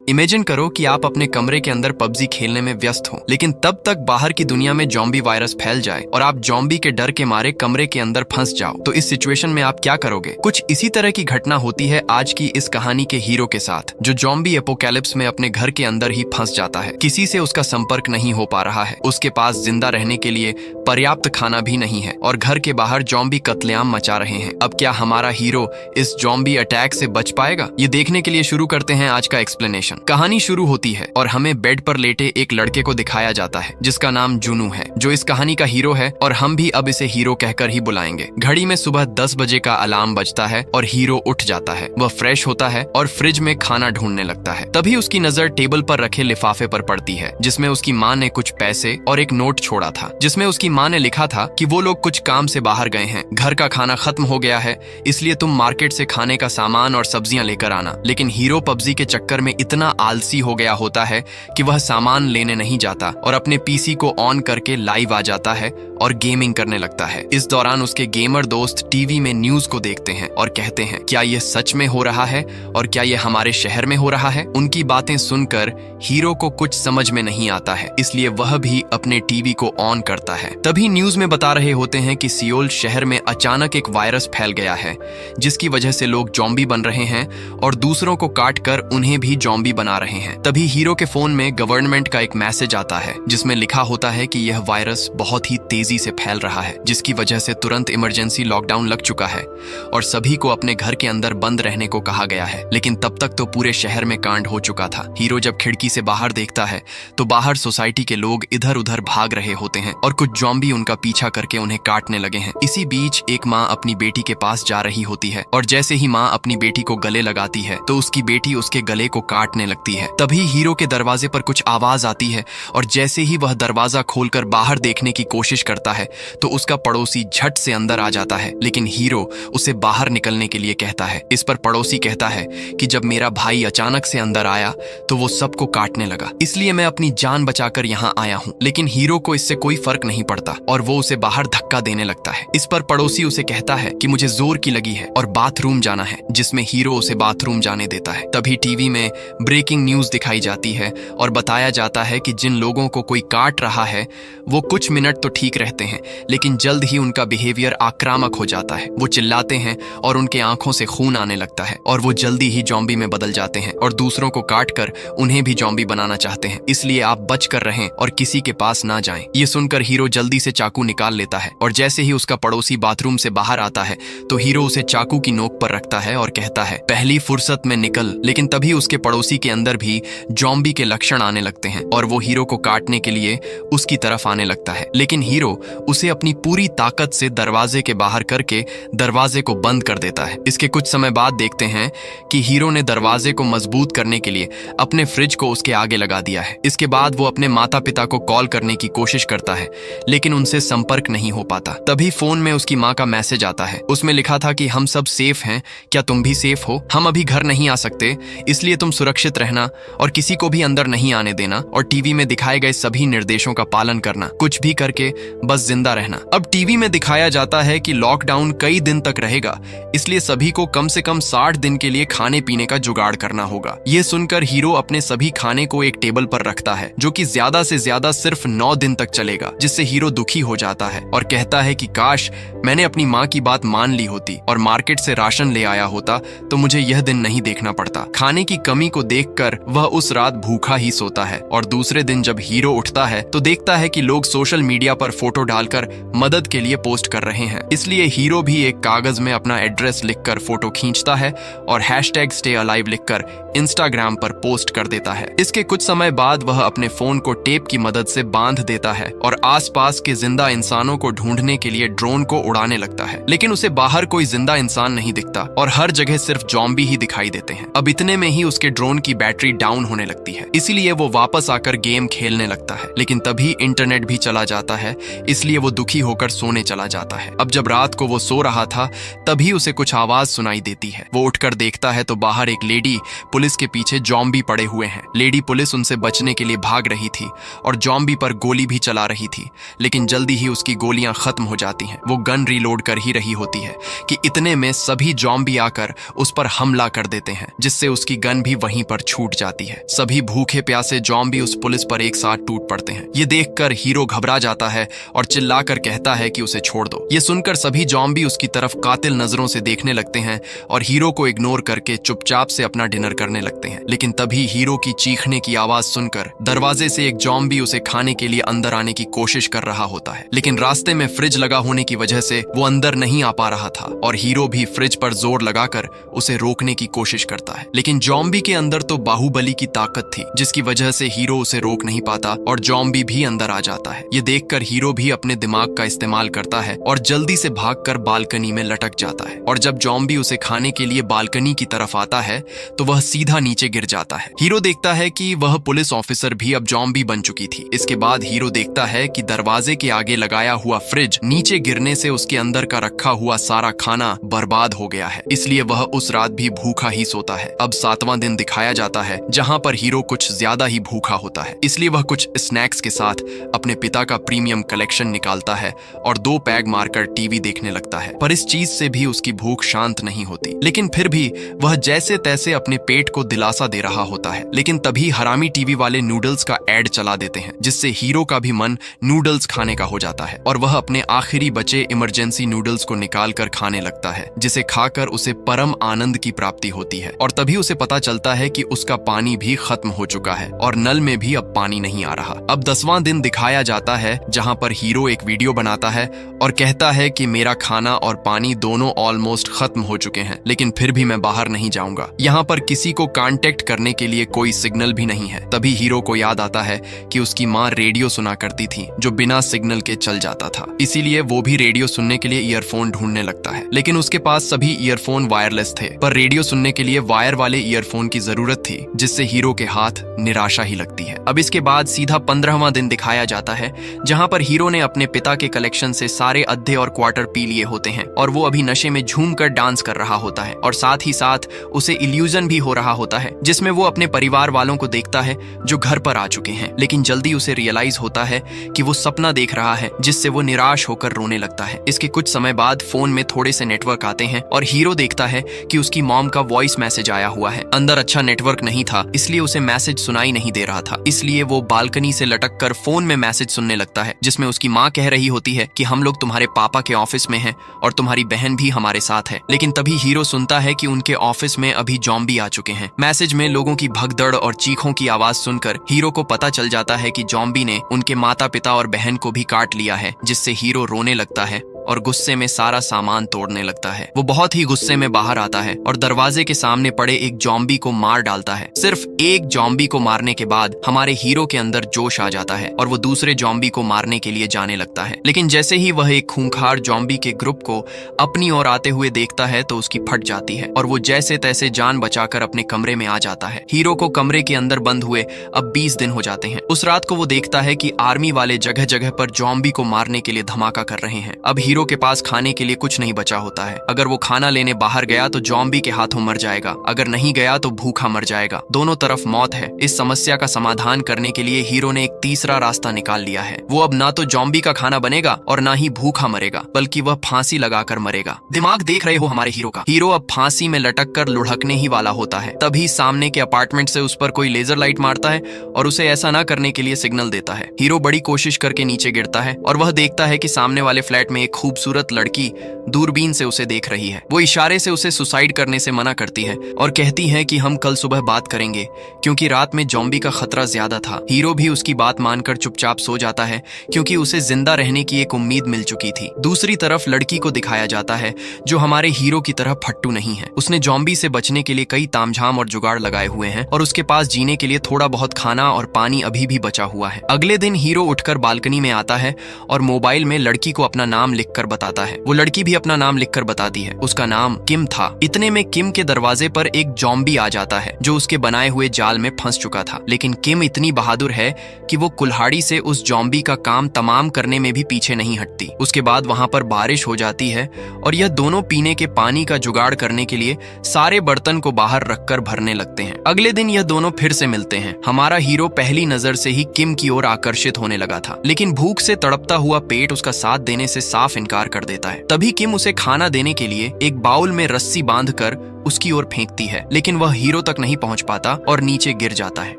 Imagine करो कि आप अपने कमरे के अंदर पबजी खेलने में व्यस्त हो, लेकिन तब तक बाहर की दुनिया में जॉम्बी वायरस फैल जाए और आप जॉम्बी के डर के मारे कमरे के अंदर फंस जाओ। तो इस सिचुएशन में आप क्या करोगे? कुछ इसी तरह की घटना होती है आज की इस कहानी के हीरो के साथ, जो जॉम्बी एपोकैलिप्स में अपने घर के अंदर ही फंस जाता है। किसी से उसका संपर्क नहीं हो पा रहा है, उसके पास जिंदा रहने के लिए पर्याप्त खाना भी नहीं है और घर के बाहर जॉम्बी कत्लेआम मचा रहे हैं। अब क्या हमारा हीरो इस जॉम्बी अटैक से बच पाएगा? ये देखने के लिए शुरू करते हैं आज का एक्सप्लेनेशन। कहानी शुरू होती है और हमें बेड पर लेटे एक लड़के को दिखाया जाता है जिसका नाम जुनू है, जो इस कहानी का हीरो है और हम भी अब इसे हीरो कहकर ही बुलाएंगे। घड़ी में सुबह 10 बजे का अलार्म बजता है और हीरो उठ जाता है। वह फ्रेश होता है और फ्रिज में खाना ढूंढने लगता है। तभी उसकी नजर टेबल पर रखे लिफाफे पर पड़ती है जिसमें उसकी माँ ने कुछ पैसे और एक नोट छोड़ा था, जिसमें उसकी माँ ने लिखा था कि वो लोग कुछ काम से बाहर गए हैं, घर का खाना खत्म हो गया है, इसलिए तुम मार्केट से खाने का सामान और सब्जियां लेकर आना। लेकिन हीरो पबजी के चक्कर में इतना आलसी हो गया होता है कि वह सामान लेने नहीं जाता और अपने पीसी को ऑन करके लाइव आ जाता है और गेमिंग करने लगता है। इस दौरान उसके गेमर दोस्त टीवी में न्यूज को देखते हैं और कहते हैं, क्या ये सच में हो रहा है और क्या ये हमारे शहर में हो रहा है? उनकी बातें सुनकर हीरो को कुछ समझ में नहीं आता है, इसलिए वह भी अपने टीवी को ऑन करता है। तभी न्यूज में बता रहे होते हैं कि सियोल शहर में अचानक एक वायरस फैल गया है जिसकी वजह से लोग जॉम्बी बन रहे हैं और दूसरों को काट कर उन्हें भी जॉम्बी बना रहे हैं। तभी हीरो के फोन में गवर्नमेंट का एक मैसेज आता है जिसमें लिखा होता है कि यह वायरस बहुत ही तेजी से फैल रहा है, जिसकी वजह से तुरंत इमरजेंसी लॉकडाउन लग चुका है और सभी को अपने घर के अंदर बंद रहने को कहा गया है। लेकिन तब तक तो पूरे शहर में कांड हो चुका था। हीरो जब खिड़की से बाहर देखता है तो बाहर सोसाइटी के लोग इधर उधर भाग रहे होते हैं और कुछ जॉम्बी उनका पीछा करके उन्हें काटने लगे हैं। इसी बीच एक माँ अपनी बेटी के पास जा रही होती है और जैसे ही माँ अपनी बेटी को गले लगाती है तो उसकी बेटी उसके गले को काटने लगती है। तभी हीरो के दरवाजे पर कुछ आवाज आती है और जैसे ही वह दरवाजा खोलकर बाहर देखने की कोशिश करता है तो उसका पड़ोसी झट से अंदर आ जाता है, लेकिन हीरो उसे बाहर निकलने के लिए कहता है। इस पर पड़ोसी कहता है कि जब मेरा भाई अचानक से अंदर आया तो वो सबको काटने लगा, इसलिए मैं अपनी जान बचाकर यहाँ आया हूँ। लेकिन हीरो को इससे कोई फर्क नहीं पड़ता और वो उसे बाहर धक्का देने लगता है। इस पर पड़ोसी उसे कहता है कि मुझे जोर की लगी है और बाथरूम जाना है, जिसमें हीरो उसे बाथरूम जाने देता है। तभी टीवी में ब्रेकिंग न्यूज दिखाई जाती है और बताया जाता है कि जिन लोगों को कोई काट रहा है वो कुछ मिनट तो ठीक रहते हैं, लेकिन जल्द ही उनका बिहेवियर आक्रामक हो जाता है। वो चिल्लाते हैं और उनके आंखों से खून आने लगता है और वो जल्दी ही जॉम्बी में बदल जाते हैं और दूसरों को काटकर उन्हें भी जॉम्बी बनाना चाहते हैं। इसलिए आप बच कर रहें और किसी के पास ना जाएं। ये सुनकर हीरो जल्दी से चाकू निकाल लेता है और जैसे ही उसका पड़ोसी बाथरूम से बाहर आता है तो हीरो उसे चाकू की नोक पर रखता है और कहता है, पहली फुर्सत में निकल। लेकिन तभी उसके पड़ोसी के अंदर भी जॉम्बी के लक्षण आने लगते हैं और वो हीरो को काटने के लिए उसकी तरफ आने लगता है, लेकिन हीरो उसे अपनी पूरी ताकत से दरवाजे के बाहर करके दरवाजे को बंद कर देता है। इसके कुछ समय बाद देखते हैं कि हीरो ने दरवाजे को मजबूत करने के लिए अपने फ्रिज को उसके आगे लगा दिया है। इसके बाद वो अपने माता पिता को कॉल करने की कोशिश करता है, लेकिन उनसे संपर्क नहीं हो पाता। तभी फोन में उसकी माँ का मैसेज आता है। उसमें लिखा था कि हम सब सेफ हैं, क्या तुम भी सेफ हो? हम अभी घर नहीं आ सकते, इसलिए तुम सुरक्षित रहना और किसी को भी अंदर नहीं आने देना और टीवी में दिखाए गए सभी निर्देशों का पालन करना, कुछ भी करके बस जिंदा रहना। अब टीवी में दिखाया जाता है कि लॉकडाउन कई दिन तक रहेगा, इसलिए सभी को कम से कम 60 दिन के लिए खाने पीने का जुगाड़ करना होगा। ये सुनकर हीरो अपने सभी खाने को एक टेबल पर रखता है जो कि ज्यादा से ज्यादा सिर्फ 9 दिन तक चलेगा, जिससे हीरो दुखी हो जाता है और कहता है कि काश मैंने अपनी माँ की बात मान ली होती और मार्केट से राशन ले आया होता तो मुझे यह दिन नहीं देखना पड़ता। खाने की कमी को देखकर वह उस रात भूखा ही सोता है और दूसरे दिन जब हीरो उठता है तो देखता है कि लोग सोशल मीडिया पर फोटो डालकर मदद के लिए पोस्ट कर रहे हैं। इसलिए हीरो भी एक कागज में अपना एड्रेस लिखकर फोटो खींचता है और #StayAlive लिखकर इंस्टाग्राम पर पोस्ट कर देता है। इसके कुछ समय बाद वह अपने फोन को टेप की मदद से बांध देता है और आसपास के जिंदा इंसानों को ढूंढने के लिए ड्रोन को उड़ाने लगता है, लेकिन उसे बाहर कोई जिंदा इंसान नहीं दिखता और हर जगह सिर्फ जॉम्बी ही दिखाई देते हैं। अब इतने में ही उसके ड्रोन की बैटरी डाउन होने लगती है, इसीलिए वो वापस आकर गेम खेलने लगता है, लेकिन तभी इंटरनेट भी चला जाता है, इसलिए वो दुखी होकर सोने चला जाता है। अब जब रात को वो सो रहा था तभी उसे कुछ आवाज सुनाई देती है। वो उठकर देखता है तो बाहर एक लेडी पुलिस के पीछे जॉम्बी पड़े हुए हैं। लेडी पुलिस उनसे बचने के लिए भाग रही थी और जॉम्बी पर गोली भी चला रही थी, लेकिन जल्दी ही उसकी गोलियां खत्म हो जाती हैं। वो गन रीलोड कर ही रही होती है कि इतने में सभी जॉम्बी आकर उस पर हमला कर देते हैं, जिससे उसकी गन भी वहीं पर छूट जाती है। सभी भूखे प्यासे जॉम्बी उस पुलिस पर एक साथ टूट पड़ते हैं। ये देखकर हीरो घबरा जाता है और चिल्लाकर कहता है कि उसे छोड़ दो। ये सुनकर सभी जॉम्बी उसकी तरफ कातिल नजरों से देखने लगते हैं और हीरो को इग्नोर करके चुपचाप से अपना डिनर करने लगते हैं। लेकिन तभी हीरो की चीखने की आवाज सुनकर दरवाजे से एक जॉम्बी उसे खाने के लिए अंदर आने की कोशिश कर रहा होता है, लेकिन रास्ते में फ्रिज लगा होने की वजह से वो अंदर नहीं आ पा रहा था और हीरो भी फ्रिज पर जोर लगाकर उसे रोकने की कोशिश करता है। लेकिन जॉम्बी के अंदर तो बाहुबली की ताकत थी, जिसकी वजह से हीरो उसे रोक नहीं पाता और जॉम्बी भी अंदर आ जाता है। ये देखकर हीरो भी अपने दिमाग का इस्तेमाल करता है और जल्दी से भागकर बालकनी में लटक जाता है। और जब जॉम्बी उसे खाने के लिए बालकनी की तरफ आता है तो वह सीधा नीचे गिर जाता है। हीरो देखता है कि वह पुलिस ऑफिसर भी अब जॉम्बी बन चुकी थी। इसके बाद हीरो देखता है कि दरवाजे के आगे लगाया हुआ फ्रिज नीचे गिरने से उसके अंदर का रखा हुआ सारा खाना बर्बाद हो गया है, इसलिए वह उस रात भी भूखा ही सोता है। अब 7वां दिन दिखाया जाता है, जहां पर हीरो कुछ ज्यादा ही भूखा होता है, इसलिए वह कुछ स्नैक्स के साथ अपने पिता का प्रीमियम कलेक्शन निकालता है और 2 पैग मारकर टीवी देखने लगता है। पर इस चीज से भी उसकी भूख शांत नहीं होती, लेकिन फिर भी वह जैसे तैसे अपने पेट को दिलासा दे रहा होता है। लेकिन तभी हरामी टीवी वाले नूडल्स का एड चला देते हैं, जिससे हीरो का भी मन नूडल्स खाने का हो जाता है और वह अपने आखिरी बचे इमरजेंसी नूडल्स को निकाल कर खाने लगता है, जिसे खाकर उसे परम आनंद की प्राप्ति होती है। और तभी उसे पता चलता है कि उसका पानी भी खत्म हो चुका है और नल में भी अब पानी नहीं आ रहा। अब 10वां दिन दिखाया जाता है, जहां पर हीरो एक वीडियो बनाता है और कहता है कि मेरा खाना और पानी दोनों ऑलमोस्ट खत्म हो चुके हैं, लेकिन फिर भी मैं बाहर नहीं जाऊंगा। यहाँ पर किसी को कांटेक्ट करने के लिए कोई सिग्नल भी नहीं है। तभी हीरो को याद आता है कि उसकी माँ रेडियो सुना करती थी, जो बिना सिग्नल के चल जाता था, इसीलिए वो भी रेडियो सुनने के लिए ईयरफोन ढूंढने लगता है। लेकिन उसके पास सभी ईयरफोन वायरलेस थे, पर रेडियो सुनने के लिए वायर वाले ईयरफोन की जरूरत थी, जिससे हीरो के हाथ निराशा ही लगती है। अब इसके बाद सीधा 15वां दिन दिखाया जाता है, जहां पर हीरो ने अपने पिता के कलेक्शन से सारे अद्धे और क्वार्टर पी लिए होते हैं और वो अभी नशे में झूमकर डांस कर रहा होता है और साथ ही साथ उसे इल्यूजन भी हो रहा होता है, जिसमें वो अपने परिवार वालों को देखता है जो घर पर आ चुके हैं। लेकिन जल्दी उसे रियलाइज होता है कि वो सपना देख रहा है, जिससे वो निराश होकर रोने लगता है। इसके कुछ समय बाद फोन में थोड़े से नेटवर्क आते हैं और हीरो देखता है कि उसकी मॉम का वॉइस मैसेज आया हुआ है। अंदर अच्छा नेटवर्क नहीं था, इसलिए उसे मैसेज सुनाई नहीं दे रहा था, इसलिए वो बालकनी से लटक कर फोन में मैसेज सुनने लगता है, जिसमें उसकी माँ कह रही होती है कि हम लोग तुम्हारे पापा के ऑफिस में हैं और तुम्हारी बहन भी हमारे साथ है। लेकिन तभी हीरो सुनता है कि उनके ऑफिस में अभी जॉम्बी आ चुके हैं। मैसेज में लोगों की भगदड़ और चीखों की आवाज सुनकर हीरो को पता चल जाता है कि जॉम्बी ने उनके माता पिता और बहन को भी काट लिया है, जिससे हीरो रोने लगता है और गुस्से में सारा सामान तोड़ने लगता है। वो बहुत ही गुस्से में बाहर आता है और दरवाजे के सामने पड़े एक जॉम्बी को मार डालता है। सिर्फ एक जॉम्बी को मारने के बाद हमारे हीरो के अंदर जोश आ जाता है और वो दूसरे जॉम्बी को मारने के लिए जाने लगता है। लेकिन जैसे ही वह एक खूंखार जॉम्बी के ग्रुप को अपनी ओर आते हुए देखता है तो उसकी फट जाती है और वो जैसे तैसे जान बचाकर अपने कमरे में आ जाता है। हीरो को कमरे के अंदर बंद हुए अब 20 दिन हो जाते हैं। उस रात को वो देखता है कि आर्मी वाले जगह जगह पर जॉम्बी को मारने के लिए धमाका कर रहे हैं। अब हीरो के पास खाने के लिए कुछ नहीं बचा होता है। अगर वो खाना लेने बाहर गया तो जॉम्बी के हाथों मर जाएगा, अगर नहीं गया तो भूखा मर जाएगा। दोनों तरफ मौत है। इस समस्या का समाधान करने के लिए हीरो ने एक तीसरा रास्ता निकाल लिया है। वो अब ना तो जॉम्बी का खाना बनेगा और ना ही भूखा मरेगा, बल्कि वह फांसी लगाकर मरेगा। दिमाग देख रहे हो हमारे हीरो का। हीरो अब फांसी में लटक कर लुढ़कने ही वाला होता है। तभी सामने के अपार्टमेंट से उस पर कोई लेजर लाइट मारता है और उसे ऐसा ना करने के लिए सिग्नल देता है। हीरो बड़ी कोशिश करके नीचे गिरता है और वह देखता है कि सामने वाले फ्लैट में एक खूबसूरत लड़की दूरबीन से उसे देख रही है। वो इशारे से उसे सुसाइड करने से मना करती है और कहती है कि हम कल सुबह बात करेंगे, क्योंकि रात में जॉम्बी का खतरा ज्यादा था। हीरो भी उसकी बात मानकर चुपचाप सो जाता है, क्योंकि उसे जिंदा रहने की एक उम्मीद मिल चुकी थी। दूसरी तरफ लड़की को दिखाया जाता है, जो हमारे हीरो की तरह फट्टू नहीं है। उसने जॉम्बी से बचने के लिए कई तामझाम और जुगाड़ लगाए हुए हैं और उसके पास जीने के लिए थोड़ा बहुत खाना और पानी अभी भी बचा हुआ है। अगले दिन हीरो उठकर बालकनी में आता है और मोबाइल में लड़की को अपना नाम लिखकर बताता है। वो लड़की भी अपना नाम लिखकर बताती है। उसका नाम किम था। इतने में किम के दरवाजे पर एक जॉम्बी आ जाता है, जो उसके बनाए हुए जाल में फंस चुका था। लेकिन किम इतनी बहादुर है कि वो कुल्हाड़ी से उस जॉम्बी का काम तमाम करने में भी पीछे नहीं हटती। उसके बाद वहां पर बारिश हो जाती है और यह दोनों पीने के पानी का जुगाड़ करने के लिए सारे बर्तन को बाहर रखकर भरने लगते हैं। अगले दिन यह दोनों फिर से मिलते हैं। हमारा हीरो पहली नजर से ही किम की ओर आकर्षित होने लगा था, लेकिन भूख से तड़पता हुआ पेट उसका साथ देने से साफ इनकार कर देता है। तभी किम उसे खाना देने के लिए एक बाउल में रस्सी बांधकर उसकी ओर फेंकती है, लेकिन वह हीरो तक नहीं पहुंच पाता और नीचे गिर जाता है।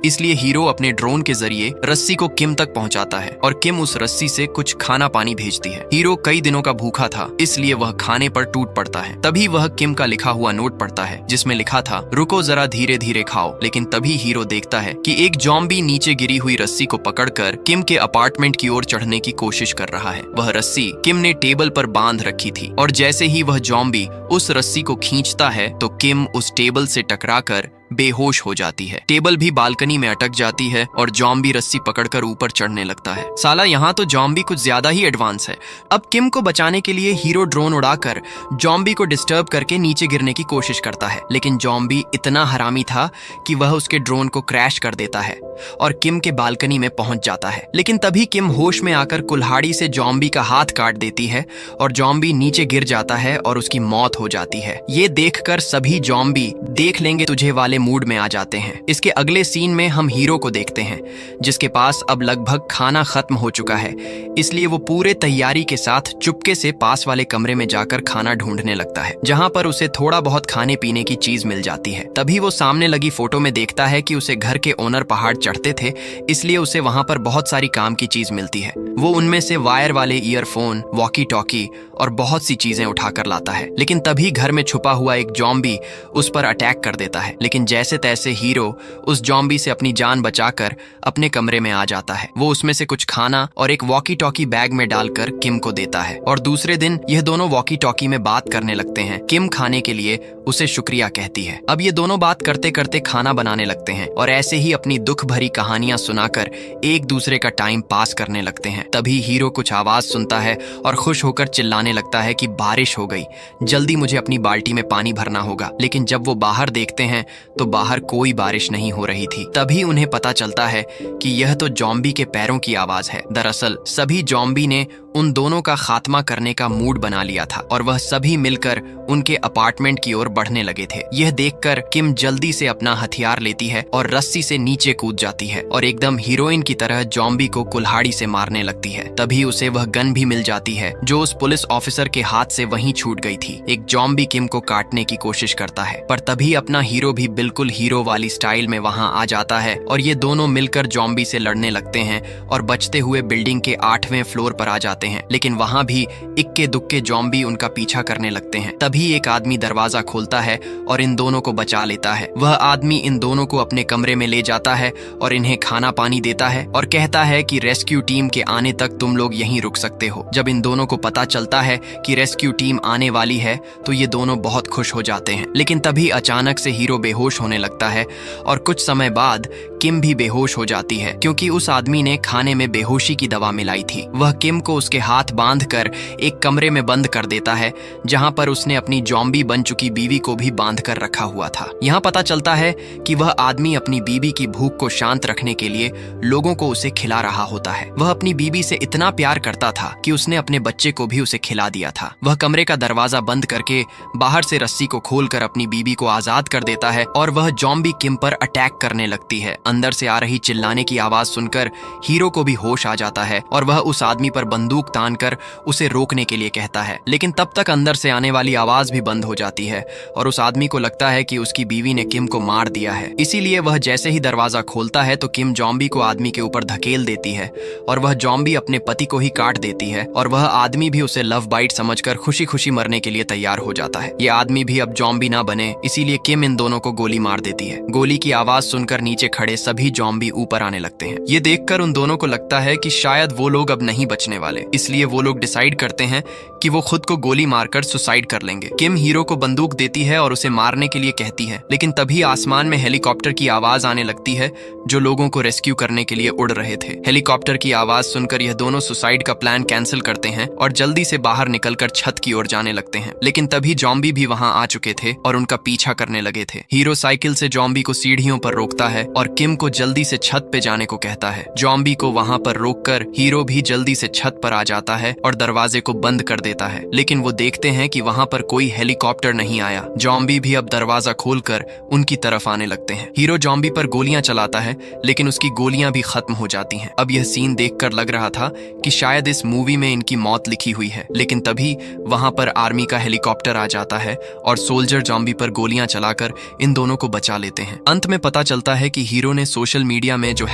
इसलिए हीरो अपने ड्रोन के जरिए रस्सी को किम तक पहुंचाता है और किम उस रस्सी से कुछ खाना पानी भेजती है। हीरो कई दिनों का भूखा था, इसलिए वह खाने पर टूट पड़ता है। तभी वह किम का लिखा हुआ नोट पढ़ता है, जिसमें लिखा था, रुको जरा, धीरे धीरे खाओ। लेकिन तभी हीरो देखता है कि एक ज़ॉम्बी नीचे गिरी हुई रस्सी को पकड़कर किम के अपार्टमेंट की ओर चढ़ने की कोशिश कर रहा है। वह रस्सी किम ने टेबल पर बांध रखी थी और जैसे ही वह ज़ॉम्बी उस रस्सी को खींचता है तो किम उस टेबल से टकराकर बेहोश हो जाती है। टेबल भी बालकनी में अटक जाती है और ज़ॉम्बी रस्सी पकड़कर ऊपर चढ़ने लगता है। साला यहाँ तो ज़ॉम्बी कुछ ज्यादा ही एडवांस है। अब किम को बचाने के लिए हीरो ड्रोन उड़ाकर ज़ॉम्बी को डिस्टर्ब करके नीचे गिरने की कोशिश करता है, लेकिन ज़ॉम्बी इतना हरामी था कि वह उसके ड्रोन को क्रैश कर देता है और किम के बालकनी में पहुंच जाता है। लेकिन तभी किम होश में आकर कुल्हाड़ी से ज़ॉम्बी का हाथ काट देती है और ज़ॉम्बी नीचे गिर जाता है और उसकी मौत हो जाती है। ये देखकर सभी ज़ॉम्बी देख लेंगे तुझे वाले मूड में आ जाते हैं। इसके अगले सीन में हम हीरो को देखते हैं, जिसके पास अब लगभग खाना खत्म हो चुका है, इसलिए वो पूरे तैयारी के साथ चुपके से पास वाले कमरे में जाकर खाना ढूंढने लगता है, जहां पर उसे थोड़ा बहुत खाने पीने की चीज मिल जाती है। तभी वो सामने लगी फोटो में देखता है कि उसे घर के ओनर पहाड़ चढ़ते थे, इसलिए उसे वहां पर बहुत सारी काम की चीज मिलती है। वो उनमें से वायर वाले ईयरफोन, वॉकी टॉकी और बहुत सी चीजें उठाकर लाता है। लेकिन तभी घर में छुपा हुआ एक ज़ॉम्बी उस पर अटैक कर देता है, लेकिन जैसे तैसे हीरो उस ज़ॉम्बी से अपनी जान बचाकर अपने कमरे में आ जाता है। वो उसमें से कुछ खाना और एक वॉकी टॉकी बैग में डालकर किम को देता है और दूसरे दिन यह दोनों वॉकी टॉकी में बात करने लगते हैं। किम खाने के लिए उसे शुक्रिया कहती है। अब ये दोनों बात करते करते खाना बनाने लगते हैं और ऐसे ही अपनी दुख भरी कहानियां सुनाकर एक दूसरे का टाइम पास करने लगते हैं। तभी हीरो कुछ आवाज सुनता है और खुश होकर चिल्लाने लगता है कि बारिश हो गई, जल्दी मुझे अपनी बाल्टी में पानी भरना होगा। लेकिन जब वो बाहर देखते हैं तो बाहर कोई बारिश नहीं हो रही थी। तभी उन्हें पता चलता है कि यह तो ज़ॉम्बी के पैरों की आवाज है। दरअसल सभी ज़ॉम्बी ने उन दोनों का खात्मा करने का मूड बना लिया था और वह सभी मिलकर उनके अपार्टमेंट की ओर बढ़ने लगे थे। यह देखकर किम जल्दी से अपना हथियार लेती है और रस्सी से नीचे कूद जाती है और एकदम हीरोइन की तरह ज़ॉम्बी को कुल्हाड़ी से मारने लगती है। तभी उसे वह गन भी मिल जाती है जो उस पुलिस ऑफिसर के हाथ से वहीं छूट गई थी। एक ज़ॉम्बी किम को काटने की कोशिश करता है, पर तभी अपना हीरो भी बिल्कुल हीरो वाली स्टाइल में वहां आ जाता है और ये दोनों मिलकर ज़ॉम्बी से लड़ने लगते हैं और बचते हुए बिल्डिंग के 8वें फ्लोर पर आ जाते हैं। लेकिन वहां भी इक्के दुक्के ज़ॉम्बी उनका पीछा करने लगते हैं। तभी एक आदमी दरवाजा खोलता है और इन दोनों को बचा लेता है। वह आदमी इन दोनों को अपने कमरे में ले जाता है और इन्हें खाना पानी देता है और कहता है कि रेस्क्यू टीम के आने तक तुम लोग यहीं रुक सकते हो। जब इन दोनों को पता चलता है कि रेस्क्यू टीम आने वाली है तो ये दोनों बहुत खुश हो जाते हैं। लेकिन तभी अचानक से हीरो बेहोश होने लगता है और कुछ समय बाद किम भी बेहोश हो जाती है, क्योंकि उस आदमी ने खाने में बेहोशी की दवा मिलाई थी। वह किम को उसके हाथ बांधकर एक कमरे में बंद कर देता है, जहां पर उसने अपनी ज़ॉम्बी बन चुकी बीवी को भी बांध कर रखा हुआ था। यहाँ पता चलता है कि वह आदमी अपनी बीवी की भूख को शांत रखने के लिए लोगों को उसे खिला रहा होता है। वह अपनी बीवी से इतना प्यार करता था कि उसने अपने बच्चे को भी उसे खिला दिया था। वह कमरे का दरवाजा बंद करके बाहर से रस्सी को खोलकर अपनी बीवी को आजाद कर देता है और वह ज़ॉम्बी किम पर अटैक करने लगती है। अंदर से आ रही चिल्लाने की आवाज सुनकर हीरो को भी होश आ जाता है और वह उस आदमी पर बंदूक तानकर उसे रोकने के लिए कहता है। लेकिन तब तक अंदर से आने वाली आवाज भी बंद हो जाती है और उस आदमी को लगता है कि उसकी बीवी ने किम को मार दिया है। इसीलिए वह जैसे ही दरवाजा खोलता है तो किम ज़ॉम्बी को आदमी के ऊपर धकेल देती है और वह ज़ॉम्बी अपने पति को ही काट देती है और वह आदमी भी उसे लव बाइट समझकर खुशी खुशी मरने के लिए तैयार हो जाता है। ये आदमी भी अब ज़ॉम्बी ना बने, इसीलिए किम इन दोनों को गोली मार देती है। गोली की आवाज सुनकर नीचे खड़े सभी ज़ॉम्बी ऊपर आने लगते हैं। ये देखकर उन दोनों को लगता है कि शायद वो लोग अब नहीं बचने वाले, इसलिए वो लोग डिसाइड करते हैं कि वो खुद को गोली मारकर सुसाइड कर लेंगे। किम हीरो को बंदूक देती है और उसे मारने के लिए कहती है, लेकिन तभी आसमान में हेलीकॉप्टर की आवाज आने लगती है जो लोगों को रेस्क्यू करने के लिए उड़ रहे थे। हेलीकॉप्टर की आवाज सुनकर यह दोनों सुसाइड का प्लान कैंसिल करते हैं और जल्दी से बाहर निकलकर छत की ओर जाने लगते हैं। लेकिन तभी ज़ॉम्बी भी वहां आ चुके थे और उनका पीछा करने लगे थे। हीरो साइकिल से ज़ॉम्बी को सीढ़ियों पर रोकता है और किम किम को जल्दी से छत पे जाने को कहता है। जॉम्बी को वहां पर रोककर हीरो भी जल्दी से छत पर आ जाता है और दरवाजे को बंद कर देता है, लेकिन वो देखते हैं कि वहां पर कोई हेलीकॉप्टर नहीं आया। जॉम्बी भी अब दरवाजा खोलकर उनकी तरफ आने लगते हैं। हीरो जॉम्बी पर गोलियां चलाता है, लेकिन उसकी गोलियां भी खत्म हो जाती हैं। अब यह सीन देखकर लग रहा था कि शायद इस मूवी में इनकी मौत लिखी हुई है, लेकिन तभी वहां पर आर्मी का हेलीकॉप्टर आ जाता है और सोल्जर जॉम्बी पर गोलियां चलाकर इन दोनों को बचा लेते हैं। अंत में पता चलता है कि हीरो ने सोशल मीडिया में जो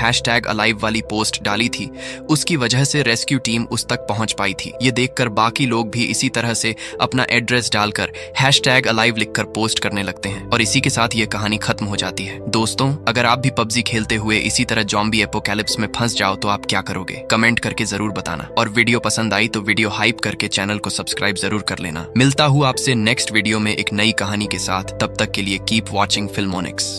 #अलाइव वाली पोस्ट डाली थी, उसकी वजह से रेस्क्यू टीम उस तक पहुंच पाई थी। ये देखकर बाकी लोग भी इसी तरह से अपना एड्रेस डालकर #अलाइव लिखकर पोस्ट करने लगते हैं और इसी के साथ ये कहानी खत्म हो जाती है। दोस्तों, अगर आप भी पबजी खेलते हुए इसी तरह जॉम्बी एपोकैलिप्स में फंस जाओ तो आप क्या करोगे? कमेंट करके जरूर बताना, और वीडियो पसंद आई तो वीडियो हाइप करके चैनल को सब्सक्राइब जरूर कर लेना। मिलता हूँ आपसे नेक्स्ट वीडियो में एक नई कहानी के साथ। तब तक के लिए कीप वॉचिंग फिल्मोनिक्स।